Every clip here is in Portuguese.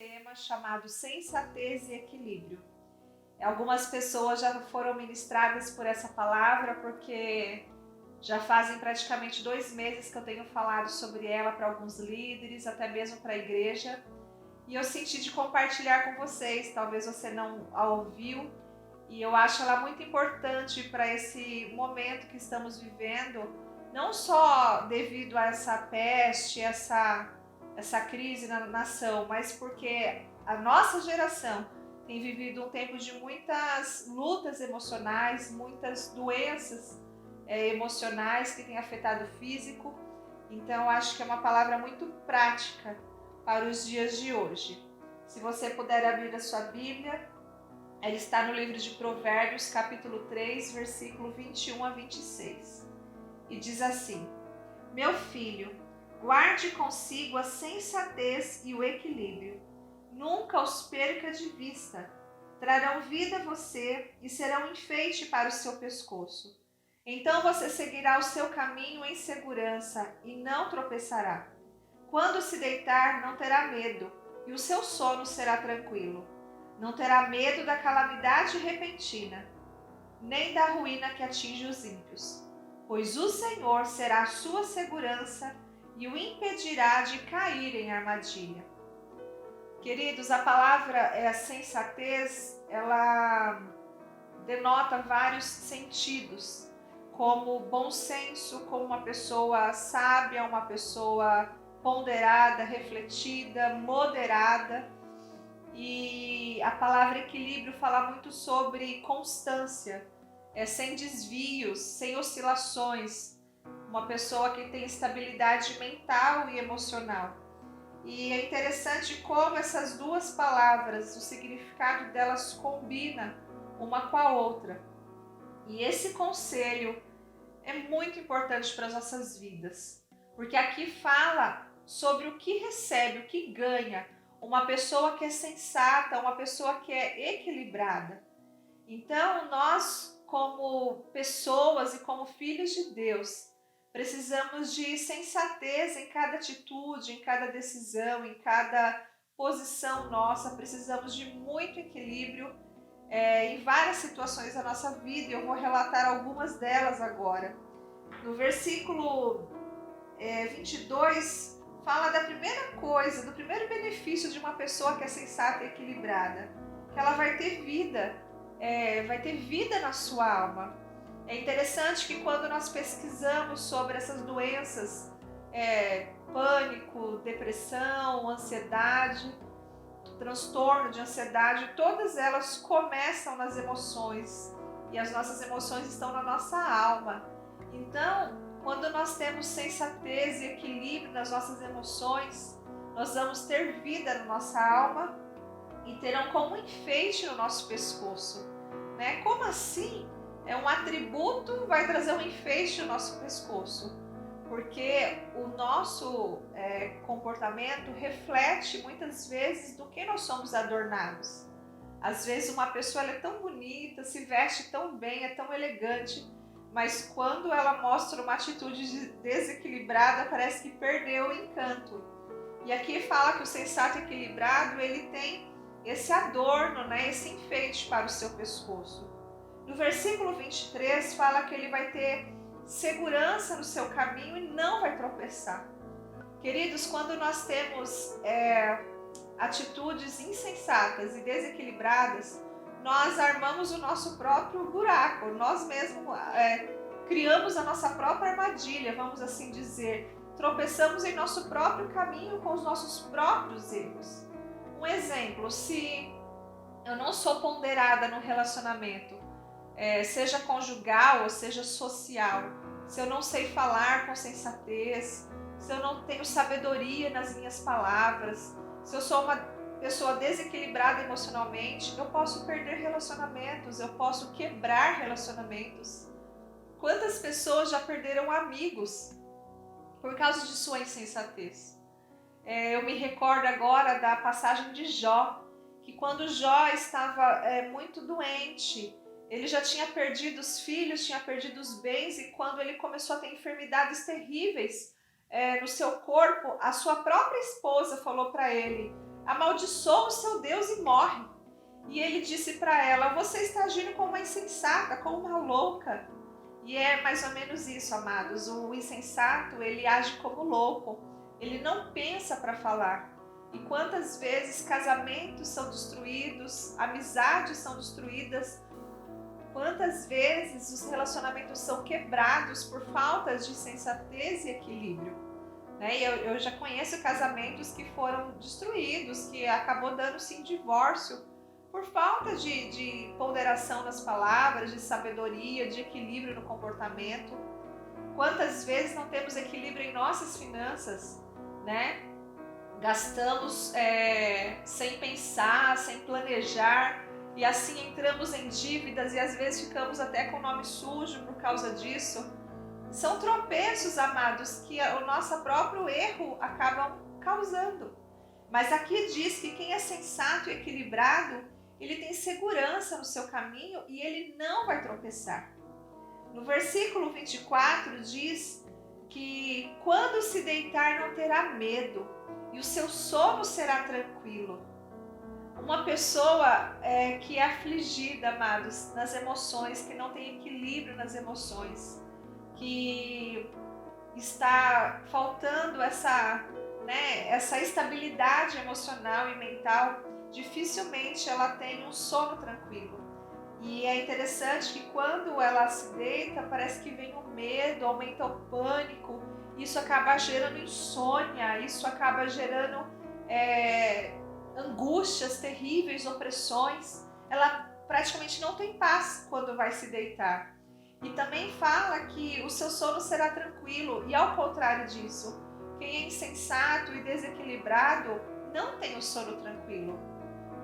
tema chamado Sensatez e Equilíbrio. Algumas pessoas já foram ministradas por essa palavra porque já fazem praticamente 2 meses que eu tenho falado sobre ela para alguns líderes, até mesmo para a igreja. E eu senti de compartilhar com vocês, talvez você não a ouviu, e eu acho ela muito importante para esse momento que estamos vivendo, não só devido a essa peste, essa crise na nação, mas porque a nossa geração tem vivido um tempo de muitas lutas emocionais, muitas doenças emocionais que têm afetado o físico. Então, acho que é uma palavra muito prática para os dias de hoje. Se você puder abrir a sua Bíblia, ela está no livro de Provérbios, capítulo 3, versículo 21 a 26. E diz assim: Meu filho, guarde consigo a sensatez e o equilíbrio. Nunca os perca de vista. Trarão vida a você e serão enfeite para o seu pescoço. Então você seguirá o seu caminho em segurança e não tropeçará. Quando se deitar, não terá medo, e o seu sono será tranquilo. Não terá medo da calamidade repentina, nem da ruína que atinge os ímpios, pois o Senhor será a sua segurança e o impedirá de cair em armadilha. Queridos, a palavra sensatez, ela denota vários sentidos, como bom senso, como uma pessoa sábia, uma pessoa ponderada, refletida, moderada. E a palavra equilíbrio fala muito sobre constância, sem desvios, sem oscilações, uma pessoa que tem estabilidade mental e emocional. E é interessante como essas duas palavras, o significado delas combina uma com a outra. E esse conselho é muito importante para as nossas vidas, porque aqui fala sobre o que recebe, o que ganha uma pessoa que é sensata, uma pessoa que é equilibrada. Então, nós, como pessoas e como filhos de Deus, precisamos de sensatez em cada atitude, em cada decisão, em cada posição nossa. Precisamos de muito equilíbrio em várias situações da nossa vida, e eu vou relatar algumas delas agora. No versículo 22, fala da primeira coisa, do primeiro benefício de uma pessoa que é sensata e equilibrada, que ela vai ter vida, vai ter vida na sua alma. É interessante que quando nós pesquisamos sobre essas doenças, pânico, depressão, ansiedade, transtorno de ansiedade, todas elas começam nas emoções, e as nossas emoções estão na nossa alma. Então, quando nós temos sensatez e equilíbrio nas nossas emoções, nós vamos ter vida na nossa alma e terão como enfeite no nosso pescoço. Né? Como assim? Um atributo vai trazer um enfeite no nosso pescoço, porque o nosso comportamento reflete muitas vezes do que nós somos adornados. Às vezes uma pessoa é tão bonita, se veste tão bem, é tão elegante, mas quando ela mostra uma atitude desequilibrada, parece que perdeu o encanto. E aqui fala que o sensato equilibrado, ele tem esse adorno, né, esse enfeite para o seu pescoço. No versículo 23 fala que ele vai ter segurança no seu caminho e não vai tropeçar. Queridos, quando nós temos atitudes insensatas e desequilibradas, nós armamos o nosso próprio buraco, nós mesmos criamos a nossa própria armadilha, vamos assim dizer, tropeçamos em nosso próprio caminho com os nossos próprios erros. Um exemplo, se eu não sou ponderada no relacionamento, seja conjugal ou seja social, se eu não sei falar com sensatez, se eu não tenho sabedoria nas minhas palavras, se eu sou uma pessoa desequilibrada emocionalmente, eu posso perder relacionamentos, eu posso quebrar relacionamentos. Quantas pessoas já perderam amigos por causa de sua insensatez? Eu me recordo agora da passagem de Jó, que quando Jó estava muito doente, ele já tinha perdido os filhos, tinha perdido os bens, e quando ele começou a ter enfermidades terríveis no seu corpo, a sua própria esposa falou para ele: amaldiçoa o seu Deus e morre. E ele disse para ela: você está agindo como uma insensata, como uma louca. E é mais ou menos isso, amados. O insensato, ele age como louco. Ele não pensa para falar. E quantas vezes casamentos são destruídos, amizades são destruídas, quantas vezes os relacionamentos são quebrados por falta de sensatez e equilíbrio. Né? E eu já conheço casamentos que foram destruídos, que acabou dando sim divórcio por falta de ponderação nas palavras, de sabedoria, de equilíbrio no comportamento. Quantas vezes não temos equilíbrio em nossas finanças, né? Gastamos sem pensar, sem planejar, e assim entramos em dívidas e às vezes ficamos até com o nome sujo por causa disso. São tropeços, amados, que o nosso próprio erro acabam causando. Mas aqui diz que quem é sensato e equilibrado, ele tem segurança no seu caminho e ele não vai tropeçar. No versículo 24 diz que quando se deitar não terá medo e o seu sono será tranquilo. Uma pessoa que é afligida, amados, nas emoções, que não tem equilíbrio nas emoções, que está faltando essa estabilidade emocional e mental, dificilmente ela tem um sono tranquilo. E é interessante que quando ela se deita, parece que vem o medo, aumenta o pânico, isso acaba gerando insônia, isso acaba gerando angústias terríveis, opressões. Ela praticamente não tem paz quando vai se deitar. E também fala que o seu sono será tranquilo, e ao contrário disso, quem é insensato e desequilibrado não tem o sono tranquilo.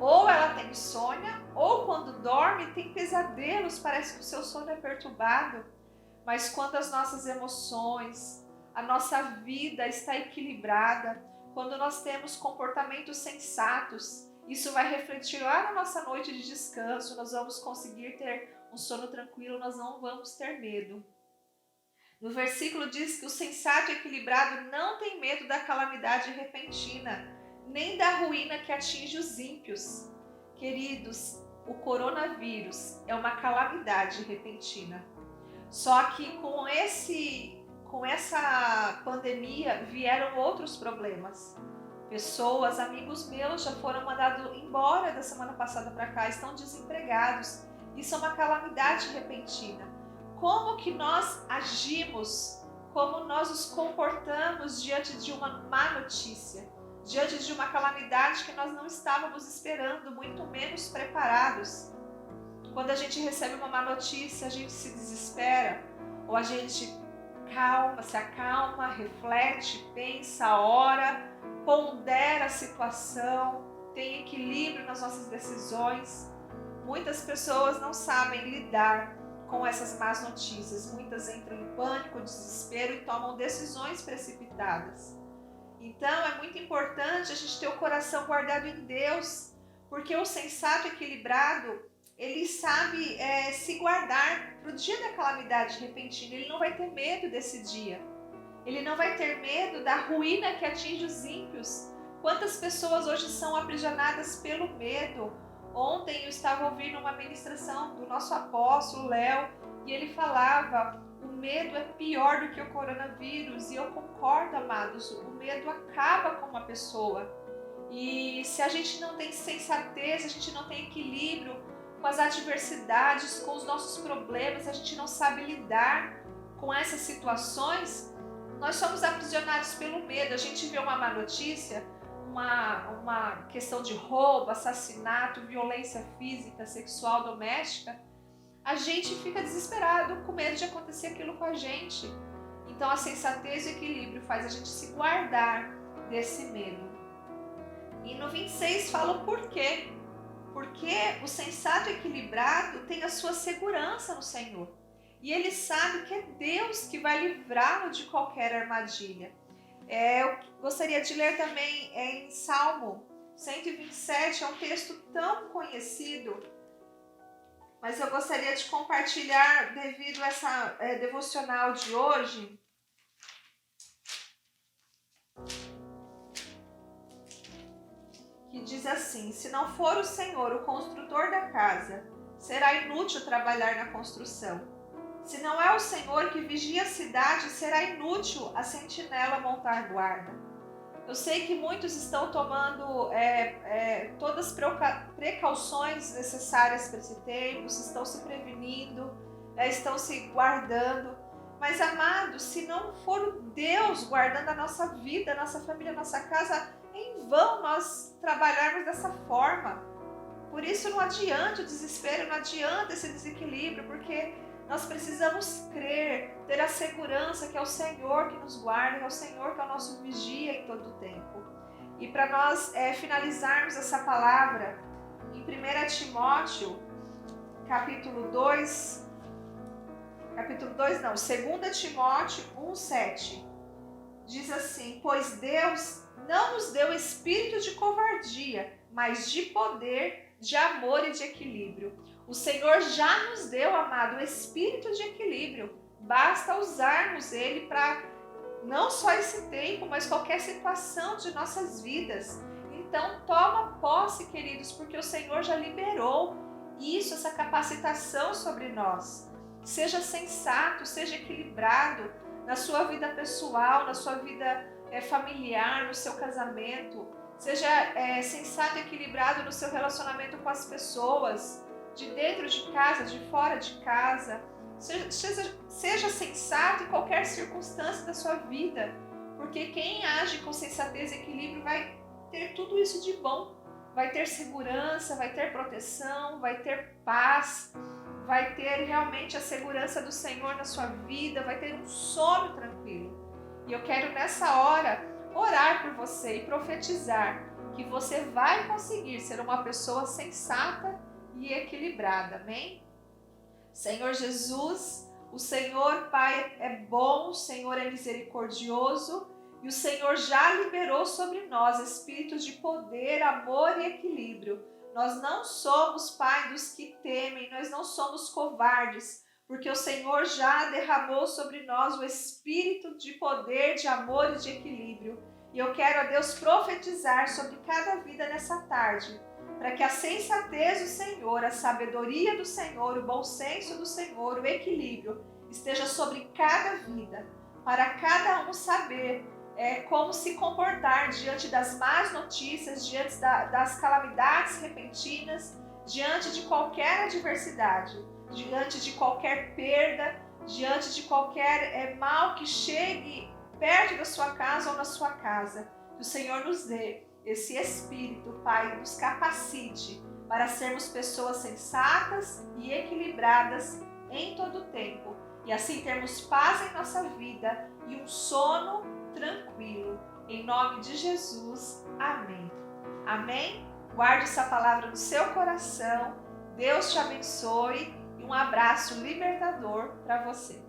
Ou ela tem insônia, ou quando dorme tem pesadelos, parece que o seu sono é perturbado. Mas quando as nossas emoções, a nossa vida está equilibrada, quando nós temos comportamentos sensatos, isso vai refletir lá na nossa noite de descanso, nós vamos conseguir ter um sono tranquilo, nós não vamos ter medo. No versículo diz que o sensato e equilibrado não tem medo da calamidade repentina, nem da ruína que atinge os ímpios. Queridos, o coronavírus é uma calamidade repentina. Só que com essa pandemia vieram outros problemas. Pessoas, amigos meus já foram mandados embora da semana passada para cá, estão desempregados. Isso é uma calamidade repentina. Como que nós agimos, como nós nos comportamos diante de uma má notícia, diante de uma calamidade que nós não estávamos esperando, muito menos preparados. Quando a gente recebe uma má notícia, a gente se desespera, ou a gente se acalma, reflete, pensa, ora, pondera a situação, tem equilíbrio nas nossas decisões. Muitas pessoas não sabem lidar com essas más notícias, muitas entram em pânico, desespero e tomam decisões precipitadas. Então é muito importante a gente ter o coração guardado em Deus, porque o sensato equilibrado, ele sabe se guardar para o dia da calamidade repentina, ele não vai ter medo desse dia, ele não vai ter medo da ruína que atinge os ímpios. Quantas pessoas hoje são aprisionadas pelo medo? Ontem eu estava ouvindo uma ministração do nosso apóstolo Léo e ele falava: o medo é pior do que o coronavírus, e eu concordo, amados, o medo acaba com uma pessoa. E se a gente não tem sensatez, a gente não tem equilíbrio com as adversidades, com os nossos problemas, a gente não sabe lidar com essas situações, nós somos aprisionados pelo medo. A gente vê uma má notícia, uma questão de roubo, assassinato, violência física, sexual, doméstica, a gente fica desesperado, com medo de acontecer aquilo com a gente. Então a sensatez e o equilíbrio faz a gente se guardar desse medo. E no 26 fala o porquê. Porque o sensato equilibrado tem a sua segurança no Senhor. E ele sabe que é Deus que vai livrá-lo de qualquer armadilha. Eu gostaria de ler também em Salmo 127, é um texto tão conhecido, mas eu gostaria de compartilhar devido a essa devocional de hoje. Que diz assim: se não for o Senhor o construtor da casa, será inútil trabalhar na construção. Se não é o Senhor que vigia a cidade, será inútil a sentinela montar guarda. Eu sei que muitos estão tomando todas as precauções necessárias para esse tempo, estão se prevenindo, estão se guardando. Mas, amados, se não for Deus guardando a nossa vida, a nossa família, a nossa casa, em vão nós trabalharmos dessa forma. Por isso não adianta o desespero, não adianta esse desequilíbrio, porque nós precisamos crer, ter a segurança que é o Senhor que nos guarda, que é o Senhor que é o nosso vigia em todo o tempo. E para nós finalizarmos essa palavra, em 1 Timóteo, capítulo 2 Timóteo 1,7, diz assim: pois Deus não nos deu espírito de covardia, mas de poder, de amor e de equilíbrio. O Senhor já nos deu, amado, o espírito de equilíbrio. Basta usarmos ele para não só esse tempo, mas qualquer situação de nossas vidas. Então, toma posse, queridos, porque o Senhor já liberou isso, essa capacitação sobre nós. Seja sensato, seja equilibrado na sua vida pessoal, na sua vida familiar, no seu casamento. Seja sensato e equilibrado no seu relacionamento com as pessoas, de dentro de casa, de fora de casa. Seja sensato em qualquer circunstância da sua vida, porque quem age com sensatez e equilíbrio vai ter tudo isso de bom. Vai ter segurança, vai ter proteção, vai ter paz, vai ter realmente a segurança do Senhor na sua vida, vai ter um sono tranquilo. E eu quero nessa hora orar por você e profetizar que você vai conseguir ser uma pessoa sensata e equilibrada, amém? Senhor Jesus, o Senhor, Pai, é bom, o Senhor é misericordioso e o Senhor já liberou sobre nós espíritos de poder, amor e equilíbrio. Nós não somos, Pai, dos que temem, nós não somos covardes, porque o Senhor já derramou sobre nós o espírito de poder, de amor e de equilíbrio. E eu quero, a Deus, profetizar sobre cada vida nessa tarde, para que a sensatez do Senhor, a sabedoria do Senhor, o bom senso do Senhor, o equilíbrio esteja sobre cada vida, para cada um saber como se comportar diante das más notícias, diante das calamidades repentinas, diante de qualquer adversidade, diante de qualquer perda, diante de qualquer mal que chegue perto da sua casa ou na sua casa. Que o Senhor nos dê esse espírito, Pai, nos capacite para sermos pessoas sensatas e equilibradas em todo o tempo. E assim termos paz em nossa vida e um sono tranquilo. Em nome de Jesus, amém. Amém? Guarde essa palavra no seu coração. Deus te abençoe e um abraço libertador para você.